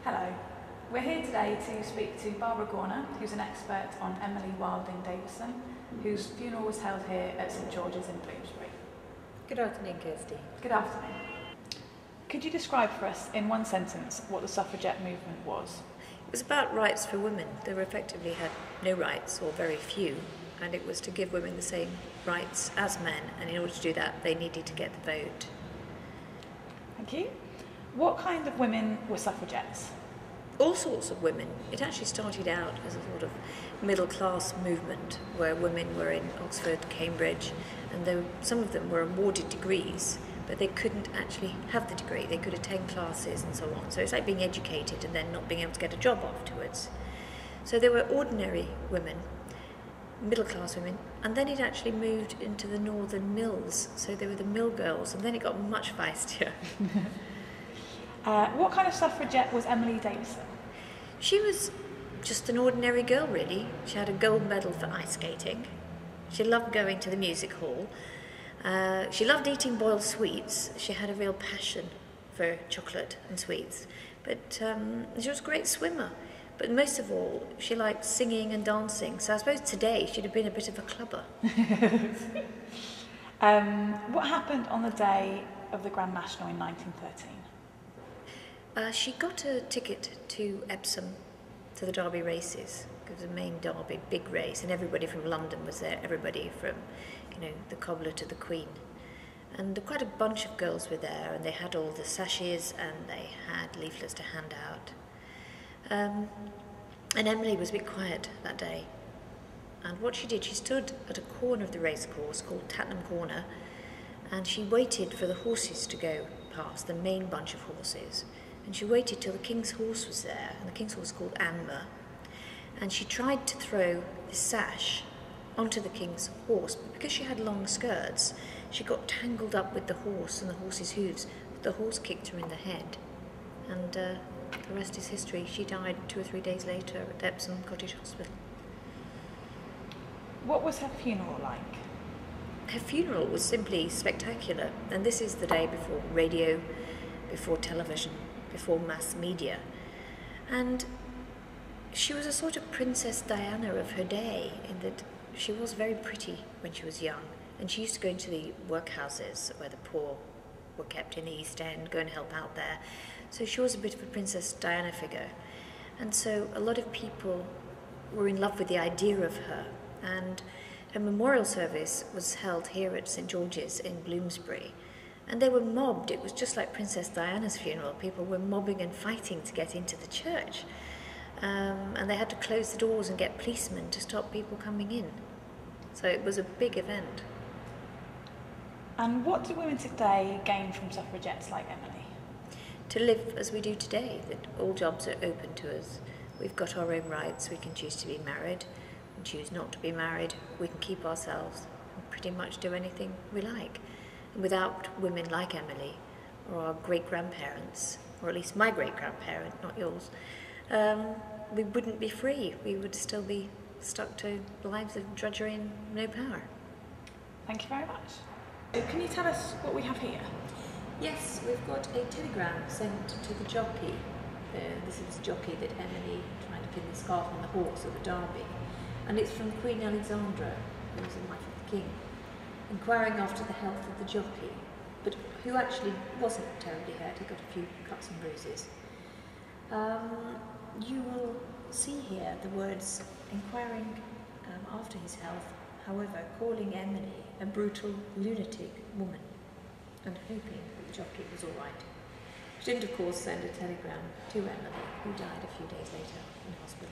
Hello. We're here today to speak to Barbara Gorna, who's an expert on Emily Wilding Davison, whose funeral was held here at St George's in Bloomsbury. Good afternoon, Kirsty. Good afternoon. Could you describe for us in one sentence what the suffragette movement was? It was about rights for women. They were effectively had no rights, or very few, and it was to give women the same rights as men, and in order to do that they needed to get the vote. Thank you. What kind of women were suffragettes? All sorts of women. It actually started out as a sort of middle class movement where women were in Oxford, Cambridge, and some of them were awarded degrees, but they couldn't actually have the degree. They could attend classes and so on. So it's like being educated and then not being able to get a job afterwards. So there were ordinary women, middle class women, and then it actually moved into the northern mills. So there were the mill girls, and then it got much feistier. What kind of suffragette was Emily Davison? She was just an ordinary girl, really. She had a gold medal for ice skating. She loved going to the music hall. She loved eating boiled sweets. She had a real passion for chocolate and sweets. But she was a great swimmer. But most of all, she liked singing and dancing. So I suppose today she'd have been a bit of a clubber. What happened on the day of the Grand National in 1913? She got a ticket to Epsom to the Derby races. It was a main Derby, big race, and everybody from London was there. Everybody from, the cobbler to the Queen. And quite a bunch of girls were there, and they had all the sashes, and they had leaflets to hand out. And Emily was a bit quiet that day. And what she did, she stood at a corner of the racecourse called Tattenham Corner, and she waited for the horses to go past, the main bunch of horses. And she waited till the King's horse was there, and the King's horse was called Amber. And she tried to throw the sash onto the King's horse, but because she had long skirts, she got tangled up with the horse and the horse's hooves. The horse kicked her in the head, and the rest is history. She died 2 or 3 days later at Epsom Cottage Hospital. What was her funeral like? Her funeral was simply spectacular, and this is the day before radio, before television, before mass media. And she was a sort of Princess Diana of her day, in that she was very pretty when she was young, and she used to go into the workhouses where the poor were kept in the East End, go and help out there. So she was a bit of a Princess Diana figure. And so a lot of people were in love with the idea of her, and her memorial service was held here at St George's in Bloomsbury. And they were mobbed. It was just like Princess Diana's funeral. People were mobbing and fighting to get into the church. And they had to close the doors and get policemen to stop people coming in. So it was a big event. And what do women today gain from suffragettes like Emily? To live as we do today, that all jobs are open to us. We've got our own rights. We can choose to be married and choose not to be married. We can keep ourselves and pretty much do anything we like. And without women like Emily, or our great-grandparents, or at least my great-grandparent, not yours, we wouldn't be free. We would still be stuck to lives of drudgery and no power. Thank you very much. Can you tell us what we have here? Yes, we've got a telegram sent to the jockey. This is the jockey that Emily tried to pin the scarf on the horse at the Derby. And it's from Queen Alexandra, who was the wife of the King, inquiring after the health of the jockey, but who actually wasn't terribly hurt. He got a few cuts and bruises. You will see here the words inquiring after his health, however, calling Emily a brutal lunatic woman, and hoping that the jockey was all right. She did, of course, send a telegram to Emily, who died a few days later in hospital.